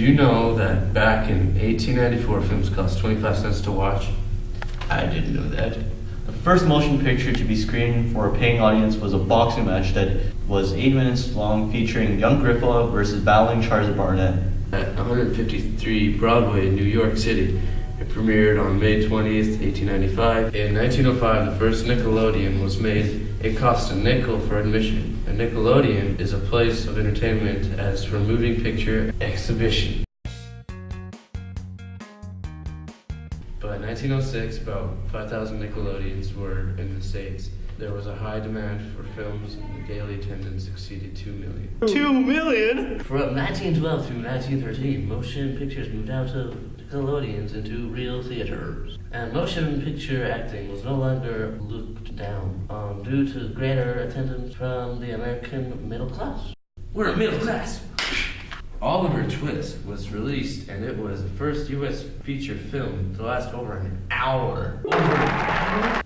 you know that back in 1894 films cost 25 cents to watch? I didn't know that. The first motion picture to be screened for a paying audience was a boxing match that was 8 minutes long, featuring Young Griffo versus battling Charles Barnett. At 153 Broadway in New York City. It premiered on May 20th, 1895. In 1905, the first Nickelodeon was made. It cost a nickel for admission. A Nickelodeon is a place of entertainment as for moving picture exhibition. By 1906, about 5,000 Nickelodeons were in the States. There was a high demand for films, and the daily attendance exceeded 2 million. 2 million? From 1912 through 1913, motion pictures moved out of Nickelodeons into real theaters. And motion picture acting was no longer looked down due to greater attendance from the American middle class. We're a middle class! Oliver Twist was released, and it was the first U.S. feature film to last over an hour.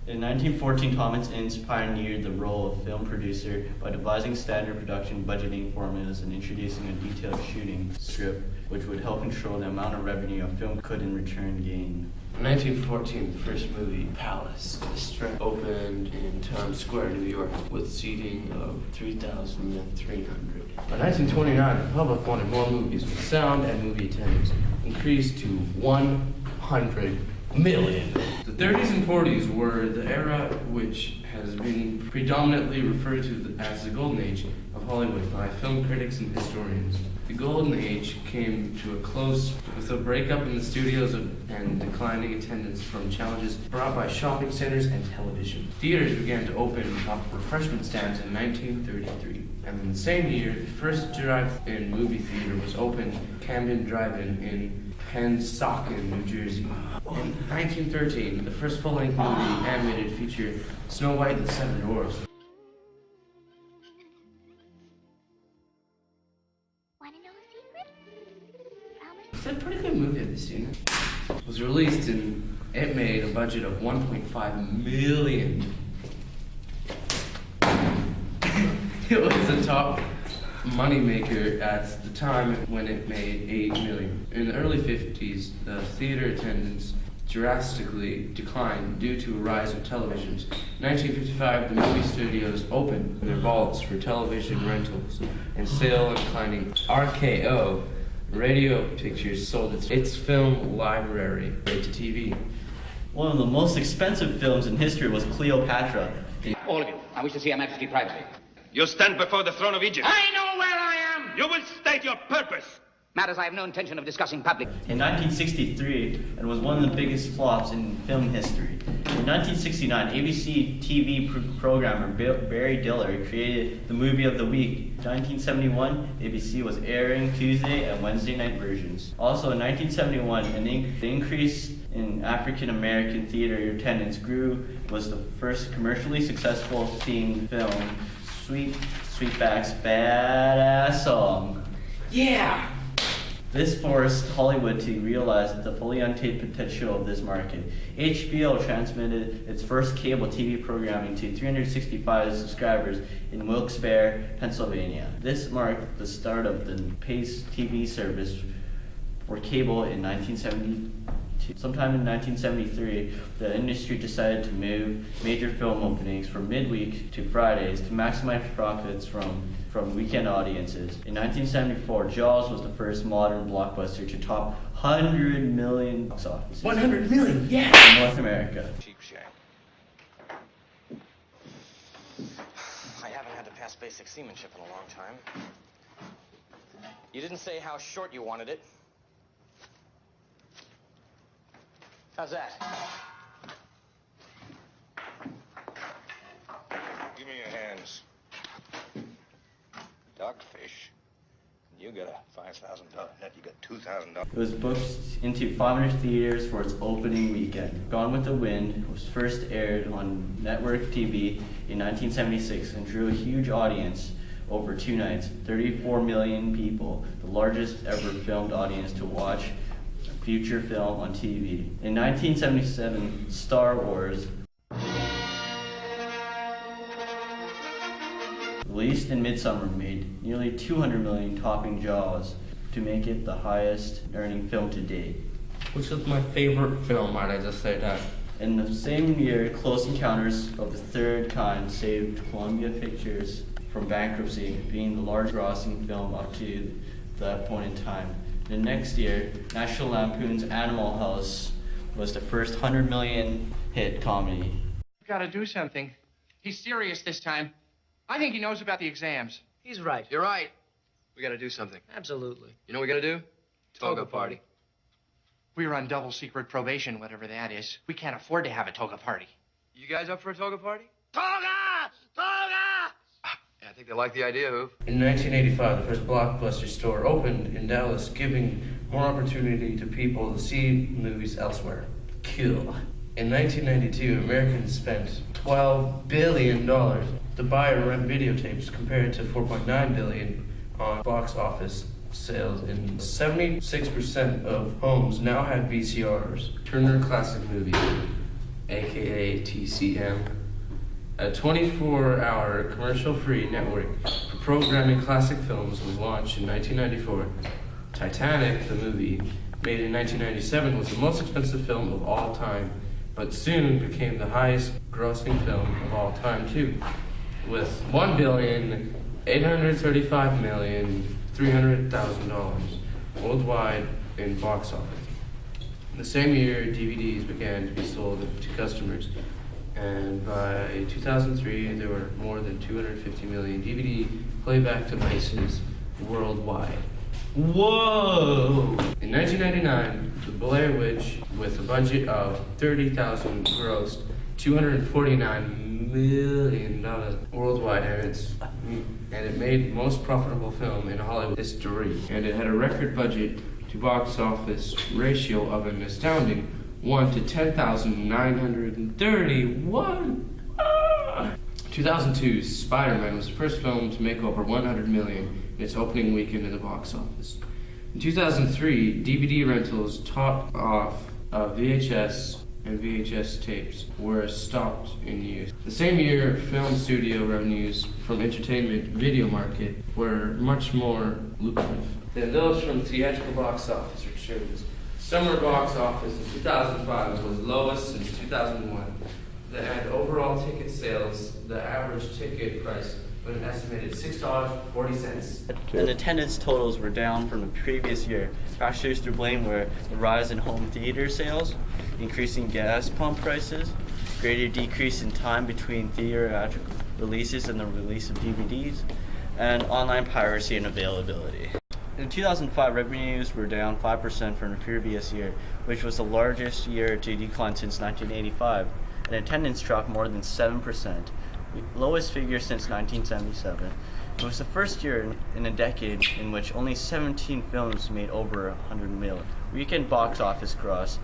In 1914, Thomas Ince pioneered the role of film producer by devising standard production budgeting formulas and introducing a detailed shooting script which would help control the amount of revenue a film could in return gain. In 1914, the first movie, Palace, the Strip, opened in Times Square, New York, with seating of 3,300. By 1929, the public wanted more movies, with sound and movie attendance increased to 100 million. The 30s and 40s were the era which has been predominantly referred to as the Golden Age of Hollywood by film critics and historians. The Golden Age came to a close with a breakup in the studios and declining attendance from challenges brought by shopping centers and television. Theaters began to open up refreshment stands in 1933. And in the same year, the first drive-in movie theater was opened, Camden Drive-In in Pennsauken, New Jersey. In 1913, the first full-length movie animated featured Snow White and the Seven Dwarfs. It's a pretty good movie, have you seen it? It was released and it made a budget of $1.5 million. It was a top moneymaker at the time when it made $8 million. In the early 50s, the theater attendance drastically declined due to a rise of televisions. In 1955, the movie studios opened their vaults for television rentals and sale and declining. RKO Radio Pictures sold its film library to TV. One of the most expensive films in history was Cleopatra. All of you, I wish to see Her Majesty privately. You stand before the throne of Egypt. I know where I am! You will state your purpose. Matters I have no intention of discussing publicly. In 1963, it was one of the biggest flops in film history. In 1969, ABC TV programmer Barry Diller created the movie of the week. In 1971, ABC was airing Tuesday and Wednesday night versions. Also in 1971, the increase in African American theater attendance was the first commercially successful themed film, Sweetback's Badass Song. Yeah! This forced Hollywood to realize the fully untapped potential of this market. HBO transmitted its first cable TV programming to 365 subscribers in Wilkes-Barre, Pennsylvania. This marked the start of the Pace TV service for cable in 1972. Sometime in 1973, the industry decided to move major film openings from midweek to Fridays to maximize profits from weekend audiences. In 1974, Jaws was the first modern blockbuster to top 100 million box office. 100 million, yeah! In North America. Cheap shack. I haven't had to pass basic seamanship in a long time. You didn't say how short you wanted it. How's that? Give me your hands. Dogfish. You got a $5,000 net. You got $2,000. It was booked into 500 theaters for its opening weekend. Gone with the Wind was first aired on network TV in 1976 and drew a huge audience over 2 nights. 34 million people, the largest ever filmed audience to watch a feature film on TV. In 1977, Star Wars, released in midsummer, made nearly 200 million, topping Jaws. to make it the highest earning film to date. Which is my favorite film, might I just say that? In the same year, Close Encounters of the Third Kind saved Columbia Pictures from bankruptcy, being the largest grossing film up to that point in time. The next year, National Lampoon's Animal House was the first 100 million hit comedy. Gotta do something. He's serious this time. I think he knows about the exams. He's right. You're right. We gotta do something. Absolutely. You know what we gotta do? Toga party. We're on double secret probation, whatever that is. We can't afford to have a toga party. You guys up for a toga party? Toga! Toga! Yeah, I think they like the idea, Hoop. In 1985, the first Blockbuster store opened in Dallas, giving more opportunity to people to see movies elsewhere. Cool. In 1992, Americans spent $12 billion to buy or rent videotapes, compared to $4.9 billion on box office sales, and 76% of homes now have VCRs. Turner Classic Movies, aka TCM, a 24-hour commercial-free network for programming classic films, was launched in 1994. Titanic, the movie, made in 1997, was the most expensive film of all time, but soon became the highest grossing film of all time too, with $1,835,300,000 worldwide in box office. The same year, DVDs began to be sold to customers, and by 2003, there were more than 250 million DVD playback devices worldwide. Whoa! In 1999, The Blair Witch, with a budget of $30,000, grossed $249 million worldwide, and it made most profitable film in Hollywood history. And it had a record budget to box office ratio of an astounding 1 to 10,931. 2002's Spider-Man was the first film to make over 100 million in its opening weekend in the box office. In 2003, DVD rentals topped off VHS and VHS tapes were stopped in use. The same year, film studio revenues from entertainment video market were much more lucrative than those from theatrical box office returns. Summer box office in 2005 was lowest since 2001. And overall ticket sales, the average ticket price was an estimated $6.40. And attendance totals were down from the previous year. Factors to blame were the rise in home theater sales, increasing gas pump prices, greater decrease in time between theatrical releases and the release of DVDs, and online piracy and availability. In 2005, revenues were down 5% from the previous year, which was the largest year to decline since 1985, and attendance dropped more than 7%, the lowest figure since 1977. It was the first year in a decade in which only 17 films made over 100 million. Weekend box office gross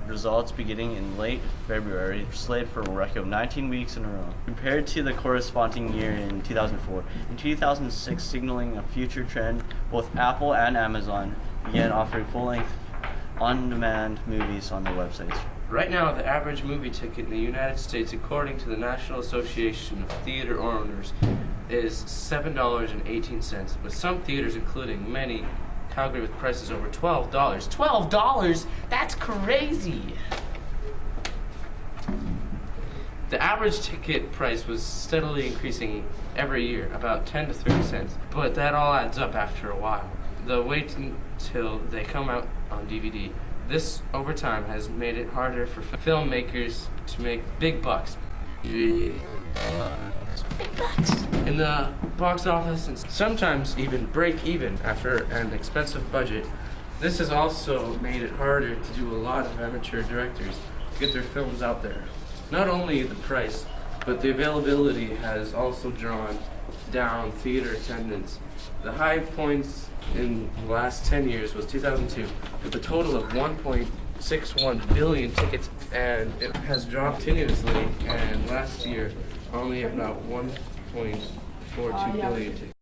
results beginning in late February slated for a record of 19 weeks in a row, compared to the corresponding year in 2004. In 2006, signaling a future trend, both Apple and Amazon began offering full-length, on-demand movies on their websites. Right now, the average movie ticket in the United States, according to the National Association of Theater Owners, is $7.18, with some theaters, including many Calgary, with prices over $12. $12? That's crazy! The average ticket price was steadily increasing every year, about 10 to 30 cents, but that all adds up after a while. The wait until they come out on DVD. This, over time, has made it harder for filmmakers to make big bucks. Big bucks in the box office, and sometimes even break even after an expensive budget. This has also made it harder to do a lot of amateur directors to get their films out there. Not only the price, but the availability has also drawn down theater attendance. The high points in the last 10 years was 2002, with a total of 1.61 billion tickets, and it has dropped continuously, and last year only about 1.42 billion tickets.